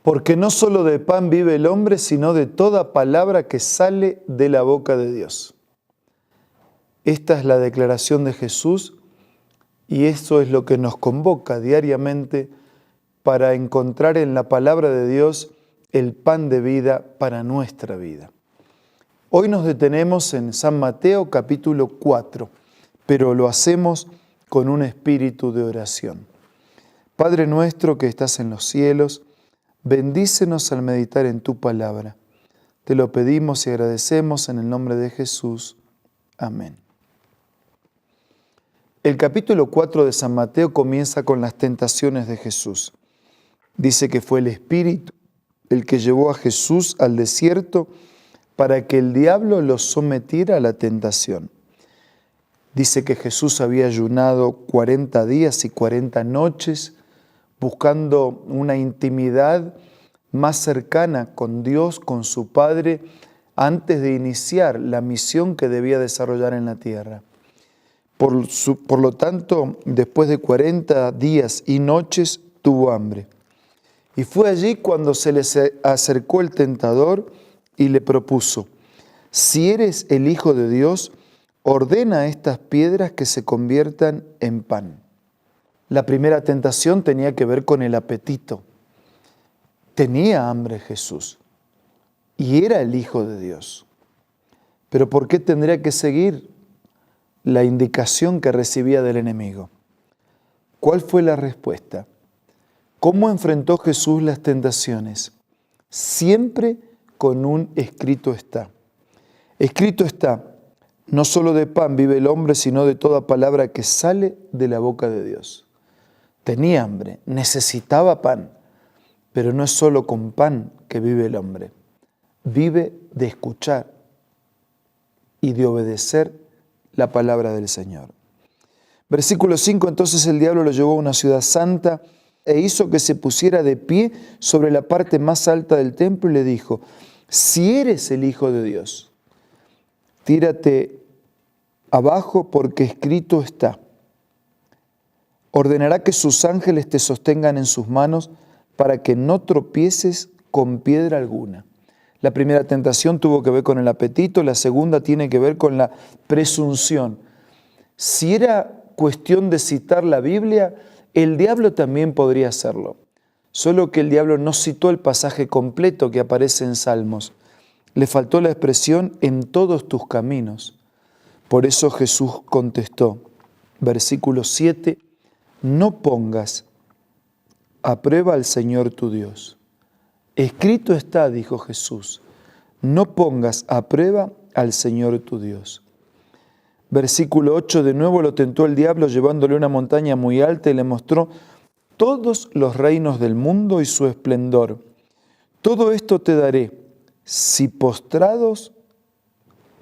Porque no solo de pan vive el hombre, sino de toda palabra que sale de la boca de Dios. Esta es la declaración de Jesús y eso es lo que nos convoca diariamente para encontrar en la palabra de Dios el pan de vida para nuestra vida. Hoy nos detenemos en San Mateo capítulo 4, pero lo hacemos con un espíritu de oración. Padre nuestro que estás en los cielos, bendícenos al meditar en tu palabra. Te lo pedimos y agradecemos en el nombre de Jesús. Amén. El capítulo 4 de San Mateo comienza con las tentaciones de Jesús. Dice que fue el Espíritu el que llevó a Jesús al desierto para que el diablo lo sometiera a la tentación. Dice que Jesús había ayunado 40 días y 40 noches buscando una intimidad más cercana con Dios, con su Padre, antes de iniciar la misión que debía desarrollar en la tierra. Por lo tanto, después de 40 días y noches, tuvo hambre. Y fue allí cuando se le acercó el tentador y le propuso: si eres el Hijo de Dios, ordena a estas piedras que se conviertan en pan. La primera tentación tenía que ver con el apetito. Tenía hambre Jesús y era el Hijo de Dios. Pero ¿por qué tendría que seguir la indicación que recibía del enemigo? ¿Cuál fue la respuesta? ¿Cómo enfrentó Jesús las tentaciones? Siempre con un escrito está. Escrito está: no solo de pan vive el hombre, sino de toda palabra que sale de la boca de Dios. Tenía hambre, necesitaba pan, pero no es solo con pan que vive el hombre. Vive de escuchar y de obedecer la palabra del Señor. Versículo 5, entonces el diablo lo llevó a una ciudad santa e hizo que se pusiera de pie sobre la parte más alta del templo y le dijo: si eres el Hijo de Dios, tírate abajo porque escrito está. Ordenará que sus ángeles te sostengan en sus manos para que no tropieces con piedra alguna. La primera tentación tuvo que ver con el apetito, la segunda tiene que ver con la presunción. Si era cuestión de citar la Biblia, el diablo también podría hacerlo. Solo que el diablo no citó el pasaje completo que aparece en Salmos. Le faltó la expresión en todos tus caminos. Por eso Jesús contestó, versículo 7, no pongas a prueba al Señor tu Dios. Escrito está, dijo Jesús, no pongas a prueba al Señor tu Dios. Versículo 8, de nuevo lo tentó el diablo llevándole a una montaña muy alta y le mostró todos los reinos del mundo y su esplendor. Todo esto te daré si postrados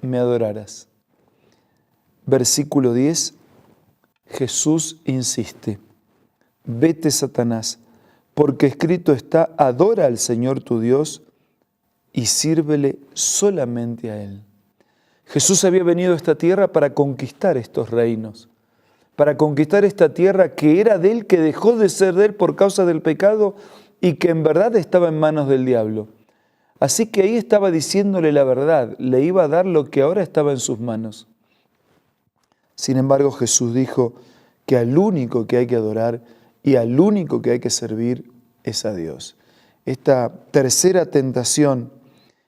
me adoraras. Versículo 10, Jesús insiste: vete, Satanás, porque escrito está, adora al Señor tu Dios y sírvele solamente a Él. Jesús había venido a esta tierra para conquistar estos reinos, para conquistar esta tierra que era de Él, que dejó de ser de Él por causa del pecado y que en verdad estaba en manos del diablo. Así que ahí estaba diciéndole la verdad, le iba a dar lo que ahora estaba en sus manos. Sin embargo, Jesús dijo que al único que hay que adorar y al único que hay que servir es a Dios. Esta tercera tentación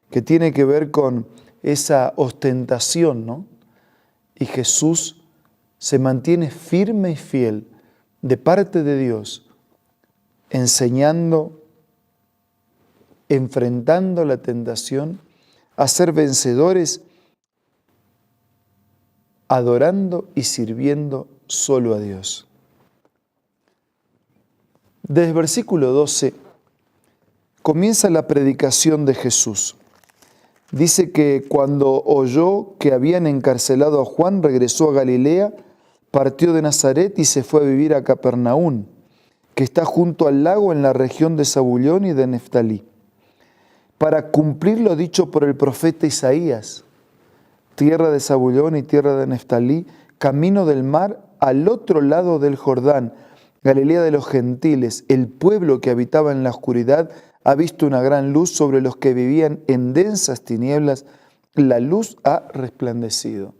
que tiene que ver con esa ostentación, ¿no? Y Jesús se mantiene firme y fiel de parte de Dios, enseñando, enfrentando la tentación a ser vencedores, adorando y sirviendo solo a Dios. Desde el versículo 12 comienza la predicación de Jesús. Dice que cuando oyó que habían encarcelado a Juan, regresó a Galilea, partió de Nazaret y se fue a vivir a Capernaum, que está junto al lago en la región de Zabulón y de Neftalí, para cumplir lo dicho por el profeta Isaías: tierra de Zabulón y tierra de Neftalí, camino del mar al otro lado del Jordán, Galilea de los gentiles, el pueblo que habitaba en la oscuridad ha visto una gran luz sobre los que vivían en densas tinieblas, la luz ha resplandecido.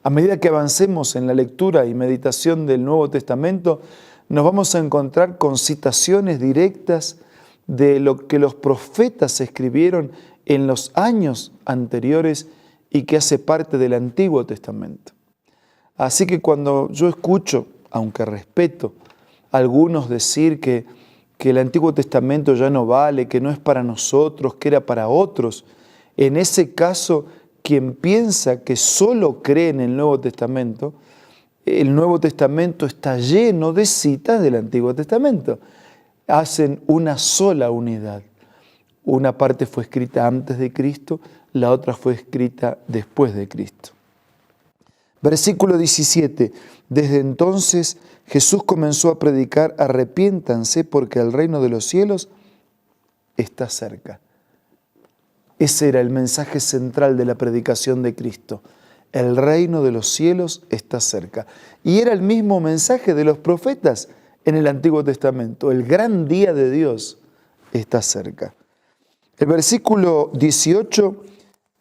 A medida que avancemos en la lectura y meditación del Nuevo Testamento, nos vamos a encontrar con citaciones directas de lo que los profetas escribieron en los años anteriores y que hace parte del Antiguo Testamento. Así que cuando yo escucho, aunque respeto, a algunos decir que el Antiguo Testamento ya no vale, que no es para nosotros, que era para otros, en ese caso, quien piensa que solo cree en el Nuevo Testamento está lleno de citas del Antiguo Testamento. Hacen una sola unidad. Una parte fue escrita antes de Cristo, la otra fue escrita después de Cristo. Versículo 17. Desde entonces Jesús comenzó a predicar: arrepiéntanse porque el reino de los cielos está cerca. Ese era el mensaje central de la predicación de Cristo. El reino de los cielos está cerca. Y era el mismo mensaje de los profetas en el Antiguo Testamento. El gran día de Dios está cerca. El versículo 18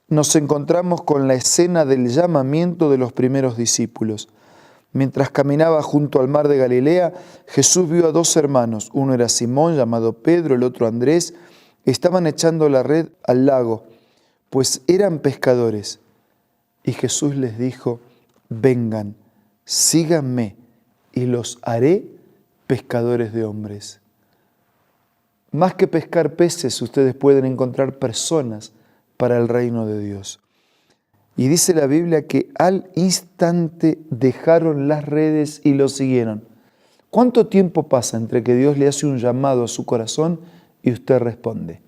nos encontramos con la escena del llamamiento de los primeros discípulos. Mientras caminaba junto al mar de Galilea, Jesús vio a dos hermanos. Uno era Simón, llamado Pedro, el otro Andrés. Estaban echando la red al lago, pues eran pescadores. Y Jesús les dijo: vengan, síganme, y los haré pescadores de hombres. Más que pescar peces, ustedes pueden encontrar personas para el reino de Dios. Y dice la Biblia que al instante dejaron las redes y lo siguieron. ¿Cuánto tiempo pasa entre que Dios le hace un llamado a su corazón y usted responde?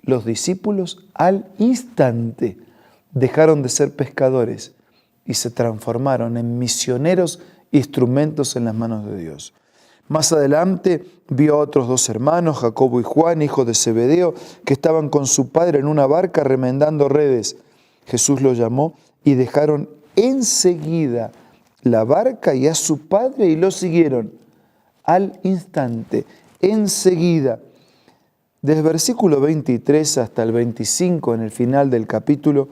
Los discípulos al instante dejaron de ser pescadores y se transformaron en misioneros, instrumentos en las manos de Dios. Más adelante vio a otros dos hermanos, Jacobo y Juan, hijos de Zebedeo, que estaban con su padre en una barca remendando redes. Jesús los llamó y dejaron enseguida la barca y a su padre y lo siguieron. Al instante, enseguida. Desde el versículo 23 hasta el 25, en el final del capítulo,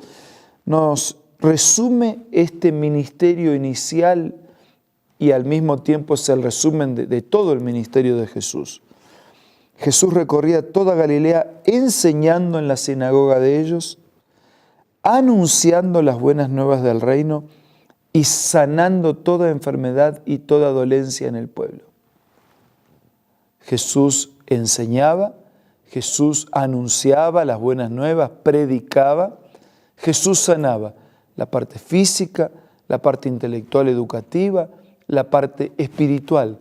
nos resume este ministerio inicial y al mismo tiempo es el resumen de todo el ministerio de Jesús. Jesús recorría toda Galilea enseñando en la sinagoga de ellos, anunciando las buenas nuevas del reino y sanando toda enfermedad y toda dolencia en el pueblo. Jesús enseñaba, Jesús anunciaba las buenas nuevas, predicaba, Jesús sanaba la parte física, la parte intelectual educativa, la parte espiritual,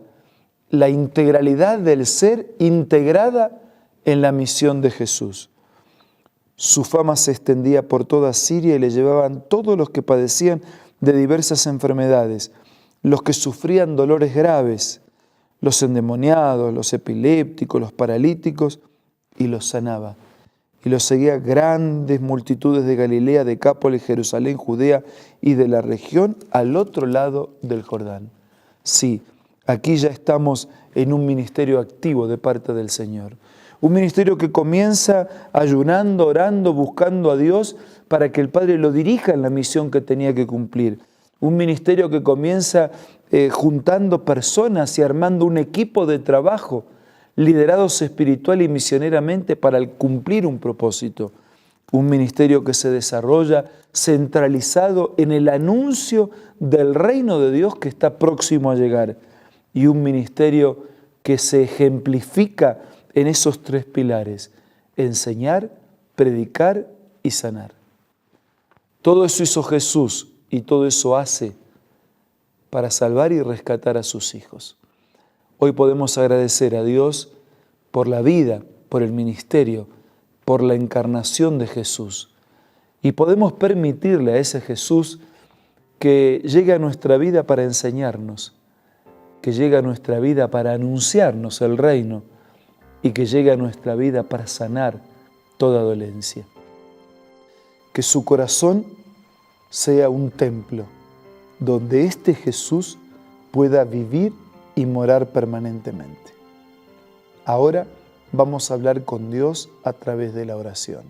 la integralidad del ser integrada en la misión de Jesús. Su fama se extendía por toda Siria y le llevaban todos los que padecían de diversas enfermedades, los que sufrían dolores graves, los endemoniados, los epilépticos, los paralíticos, y los sanaba. Y los seguía grandes multitudes de Galilea, Decápolis, Jerusalén, Judea y de la región al otro lado del Jordán. Sí, aquí ya estamos en un ministerio activo de parte del Señor. Un ministerio que comienza ayunando, orando, buscando a Dios para que el Padre lo dirija en la misión que tenía que cumplir. Un ministerio que comienza juntando personas y armando un equipo de trabajo, liderados espiritual y misioneramente para cumplir un propósito. Un ministerio que se desarrolla centralizado en el anuncio del reino de Dios que está próximo a llegar. Y un ministerio que se ejemplifica en esos tres pilares: enseñar, predicar y sanar. Todo eso hizo Jesús y todo eso hace para salvar y rescatar a sus hijos. Hoy podemos agradecer a Dios por la vida, por el ministerio, por la encarnación de Jesús. Y podemos permitirle a ese Jesús que llegue a nuestra vida para enseñarnos, que llegue a nuestra vida para anunciarnos el reino y que llegue a nuestra vida para sanar toda dolencia. Que su corazón sea un templo donde este Jesús pueda vivir y morar permanentemente. Ahora vamos a hablar con Dios a través de la oración.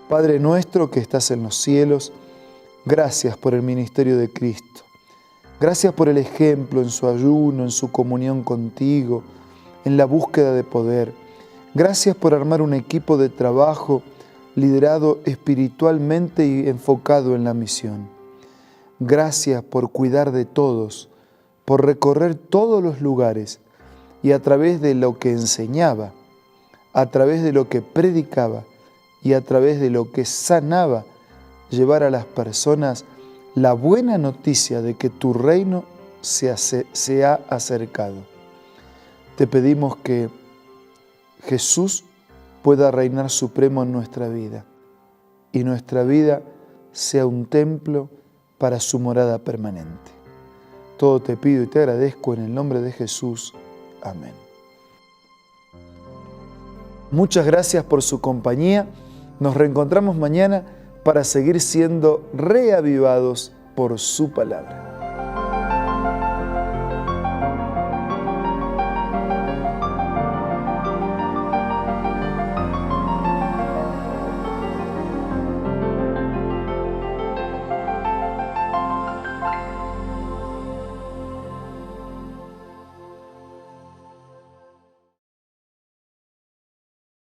Padre nuestro que estás en los cielos, gracias por el ministerio de Cristo. Gracias por el ejemplo en su ayuno, en su comunión contigo, en la búsqueda de poder. Gracias por armar un equipo de trabajo liderado espiritualmente y enfocado en la misión. Gracias por cuidar de todos, por recorrer todos los lugares y a través de lo que enseñaba, a través de lo que predicaba y a través de lo que sanaba, llevar a las personas la buena noticia de que tu reino se ha acercado. Te pedimos que Jesús pueda reinar supremo en nuestra vida y nuestra vida sea un templo para su morada permanente. Todo te pido y te agradezco en el nombre de Jesús. Amén. Muchas gracias por su compañía. Nos reencontramos mañana para seguir siendo reavivados por su palabra.